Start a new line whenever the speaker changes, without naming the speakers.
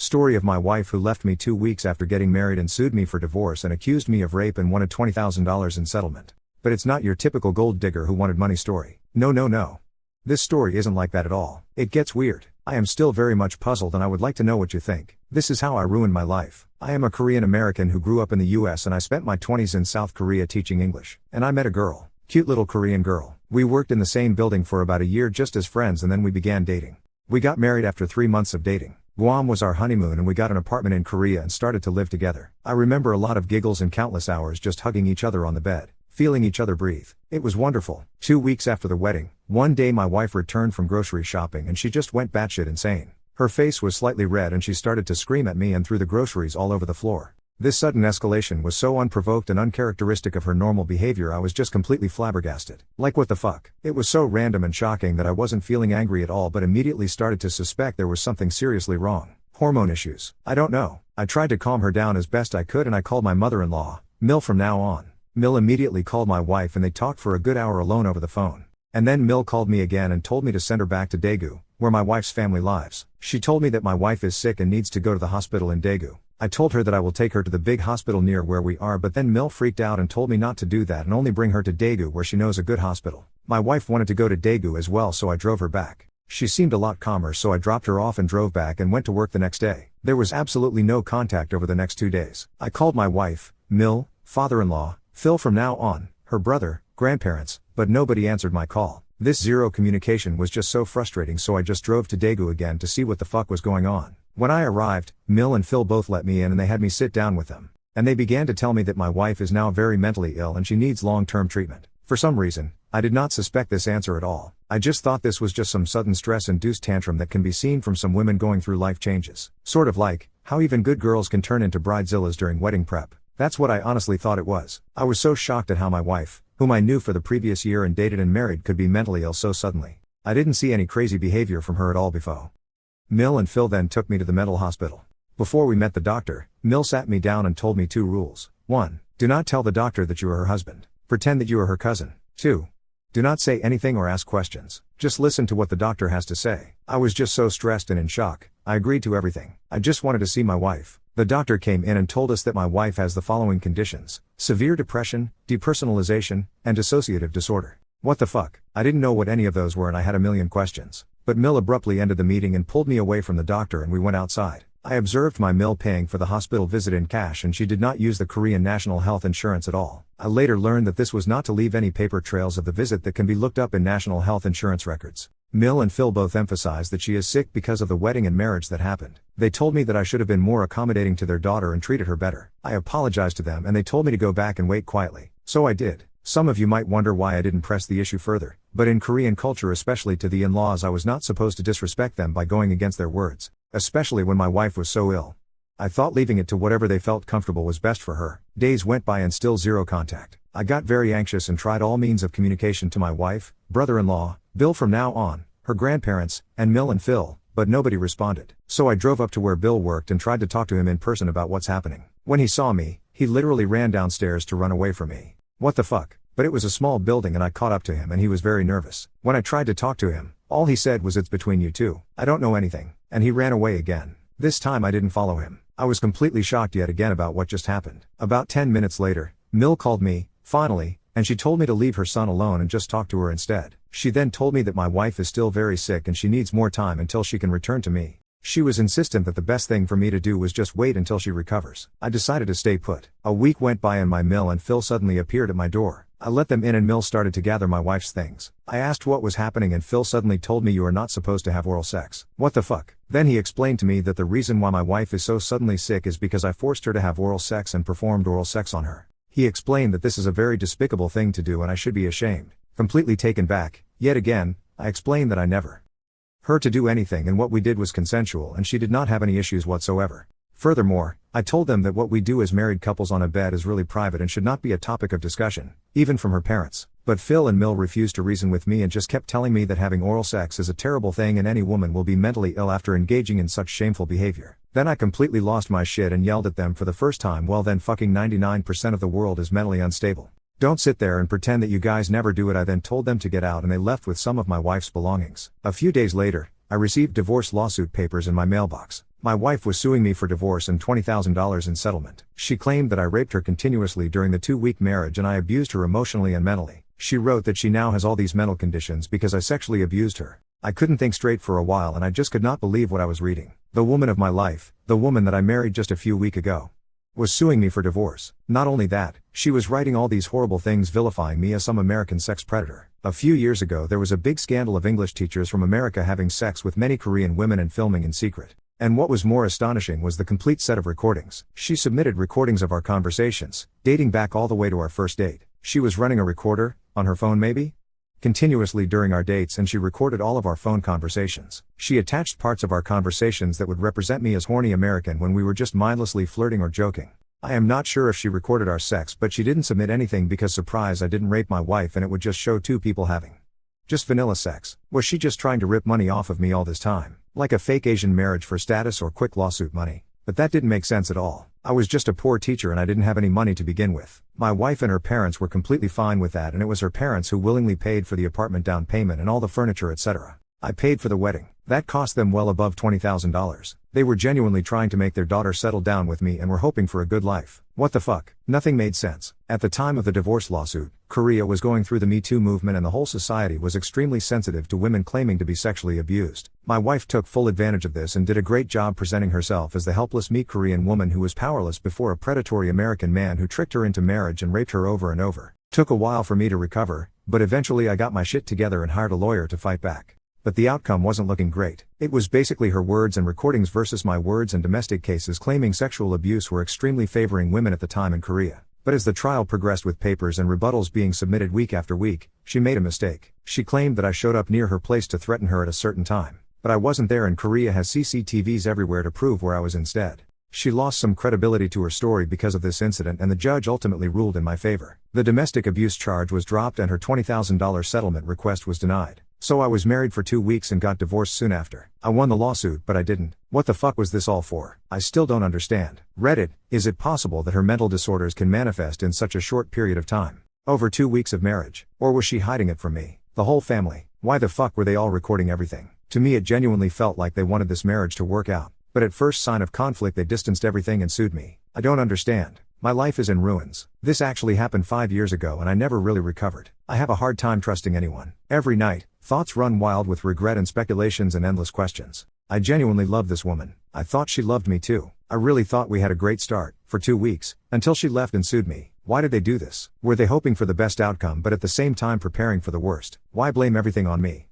Story of my wife who left me 2 weeks after getting married and sued me for divorce and accused me of rape and wanted $20,000 in settlement. But it's not your typical gold digger who wanted money story. No. This story isn't like that at all. It gets weird. I am still very much puzzled and I would like to know what you think. This is how I ruined my life. I am a Korean American who grew up in the US and I spent my 20s in South Korea teaching English. And I met a girl. Cute little Korean girl. We worked in the same building for about a year just as friends and then we began dating. We got married after 3 months of dating. Guam was our honeymoon and we got an apartment in Korea and started to live together. I remember a lot of giggles and countless hours just hugging each other on the bed, feeling each other breathe. It was wonderful. 2 weeks after the wedding, one day my wife returned from grocery shopping and she just went batshit insane. Her face was slightly red and she started to scream at me and threw the groceries all over the floor. This sudden escalation was so unprovoked and uncharacteristic of her normal behavior I was just completely flabbergasted. Like what the fuck? It was so random and shocking that I wasn't feeling angry at all but immediately started to suspect there was something seriously wrong. Hormone issues. I don't know. I tried to calm her down as best I could and I called my mother-in-law, Mill from now on. Mill immediately called my wife and they talked for a good hour alone over the phone. And then Mill called me again and told me to send her back to Daegu, where my wife's family lives. She told me that my wife is sick and needs to go to the hospital in Daegu. I told her that I will take her to the big hospital near where we are but then Mill freaked out and told me not to do that and only bring her to Daegu where she knows a good hospital. My wife wanted to go to Daegu as well so I drove her back. She seemed a lot calmer so I dropped her off and drove back and went to work the next day. There was absolutely no contact over the next 2 days. I called my wife, Mill, father-in-law, Phil from now on, her brother, grandparents, but nobody answered my call. This zero communication was just so frustrating so I just drove to Daegu again to see what the fuck was going on. When I arrived, Mill and Phil both let me in and they had me sit down with them. And they began to tell me that my wife is now very mentally ill and she needs long-term treatment. For some reason, I did not suspect this answer at all. I just thought this was just some sudden stress-induced tantrum that can be seen from some women going through life changes. Sort of like how even good girls can turn into bridezillas during wedding prep. That's what I honestly thought it was. I was so shocked at how my wife, whom I knew for the previous year and dated and married, could be mentally ill so suddenly. I didn't see any crazy behavior from her at all before. Mill and Phil then took me to the mental hospital. Before we met the doctor, Mill sat me down and told me 2 rules. 1. Do not tell the doctor that you are her husband. Pretend that you are her cousin. 2. Do not say anything or ask questions. Just listen to what the doctor has to say. I was just so stressed and in shock. I agreed to everything. I just wanted to see my wife. The doctor came in and told us that my wife has the following conditions: severe depression, depersonalization, and dissociative disorder. What the fuck? I didn't know what any of those were and I had a million questions. But Mill abruptly ended the meeting and pulled me away from the doctor and we went outside. I observed my Mill paying for the hospital visit in cash and she did not use the Korean National Health Insurance at all. I later learned that this was not to leave any paper trails of the visit that can be looked up in National Health Insurance records. Mill and Phil both emphasized that she is sick because of the wedding and marriage that happened. They told me that I should have been more accommodating to their daughter and treated her better. I apologized to them and they told me to go back and wait quietly. So I did. Some of you might wonder why I didn't press the issue further, but in Korean culture, especially to the in-laws, I was not supposed to disrespect them by going against their words, especially when my wife was so ill. I thought leaving it to whatever they felt comfortable was best for her. Days went by and still zero contact. I got very anxious and tried all means of communication to my wife, brother-in-law, Bill from now on, her grandparents, and Mill and Phil, but nobody responded. So I drove up to where Bill worked and tried to talk to him in person about what's happening. When he saw me, he literally ran downstairs to run away from me. What the fuck? But it was a small building and I caught up to him and he was very nervous. When I tried to talk to him, all he said was, "It's between you two. I don't know anything." And he ran away again. This time I didn't follow him. I was completely shocked yet again about what just happened. About 10 minutes later, Mill called me, finally, and she told me to leave her son alone and just talk to her instead. She then told me that my wife is still very sick and she needs more time until she can return to me. She was insistent that the best thing for me to do was just wait until she recovers. I decided to stay put. A week went by and my Mill and Phil suddenly appeared at my door. I let them in and Mill started to gather my wife's things. I asked what was happening and Phil suddenly told me, "You are not supposed to have oral sex." What the fuck? Then he explained to me that the reason why my wife is so suddenly sick is because I forced her to have oral sex and performed oral sex on her. He explained that this is a very despicable thing to do and I should be ashamed. Completely taken back, yet again, I explained that I never her to do anything and what we did was consensual and she did not have any issues whatsoever. Furthermore, I told them that what we do as married couples on a bed is really private and should not be a topic of discussion, even from her parents. But Phil and Mill refused to reason with me and just kept telling me that having oral sex is a terrible thing and any woman will be mentally ill after engaging in such shameful behavior. Then I completely lost my shit and yelled at them for the first time. Well then, fucking 99% of the world is mentally unstable. Don't sit there and pretend that you guys never do it. I then told them to get out and they left with some of my wife's belongings. A few days later, I received divorce lawsuit papers in my mailbox. My wife was suing me for divorce and $20,000 in settlement. She claimed that I raped her continuously during the 2-week marriage and I abused her emotionally and mentally. She wrote that she now has all these mental conditions because I sexually abused her. I couldn't think straight for a while and I just could not believe what I was reading. The woman of my life, the woman that I married just a few weeks ago, was suing me for divorce. Not only that, she was writing all these horrible things vilifying me as some American sex predator. A few years ago there was a big scandal of English teachers from America having sex with many Korean women and filming in secret. And what was more astonishing was the complete set of recordings. She submitted recordings of our conversations, dating back all the way to our first date. She was running a recorder, on her phone maybe? Continuously during our dates, and she recorded all of our phone conversations. She attached parts of our conversations that would represent me as horny American when we were just mindlessly flirting or joking. I am not sure if she recorded our sex, but she didn't submit anything because surprise, I didn't rape my wife and it would just show two people having just vanilla sex. Was she just trying to rip money off of me all this time? Like a fake Asian marriage for status or quick lawsuit money? But that didn't make sense at all. I was just a poor teacher and I didn't have any money to begin with. My wife and her parents were completely fine with that, and it was her parents who willingly paid for the apartment down payment and all the furniture, etc. I paid for the wedding. That cost them well above $20,000. They were genuinely trying to make their daughter settle down with me and were hoping for a good life. What the fuck? Nothing made sense. At the time of the divorce lawsuit, Korea was going through the Me Too movement and the whole society was extremely sensitive to women claiming to be sexually abused. My wife took full advantage of this and did a great job presenting herself as the helpless meek Korean woman who was powerless before a predatory American man who tricked her into marriage and raped her over and over. Took a while for me to recover, but eventually I got my shit together and hired a lawyer to fight back. But the outcome wasn't looking great. It was basically her words and recordings versus my words, and domestic cases claiming sexual abuse were extremely favoring women at the time in Korea. But as the trial progressed with papers and rebuttals being submitted week after week, she made a mistake. She claimed that I showed up near her place to threaten her at a certain time. But I wasn't there, and Korea has CCTVs everywhere to prove where I was instead. She lost some credibility to her story because of this incident, and the judge ultimately ruled in my favor. The domestic abuse charge was dropped and her $20,000 settlement request was denied. So I was married for 2 weeks and got divorced soon after. I won the lawsuit, but I didn't. What the fuck was this all for? I still don't understand. Reddit, is it possible that her mental disorders can manifest in such a short period of time? Over 2 weeks of marriage. Or was she hiding it from me? The whole family. Why the fuck were they all recording everything? To me it genuinely felt like they wanted this marriage to work out. But at first sign of conflict they distanced everything and sued me. I don't understand. My life is in ruins. This actually happened 5 years ago and I never really recovered. I have a hard time trusting anyone. Every night, thoughts run wild with regret and speculations and endless questions. I genuinely love this woman. I thought she loved me too. I really thought we had a great start, for 2 weeks, until she left and sued me. Why did they do this? Were they hoping for the best outcome but at the same time preparing for the worst? Why blame everything on me?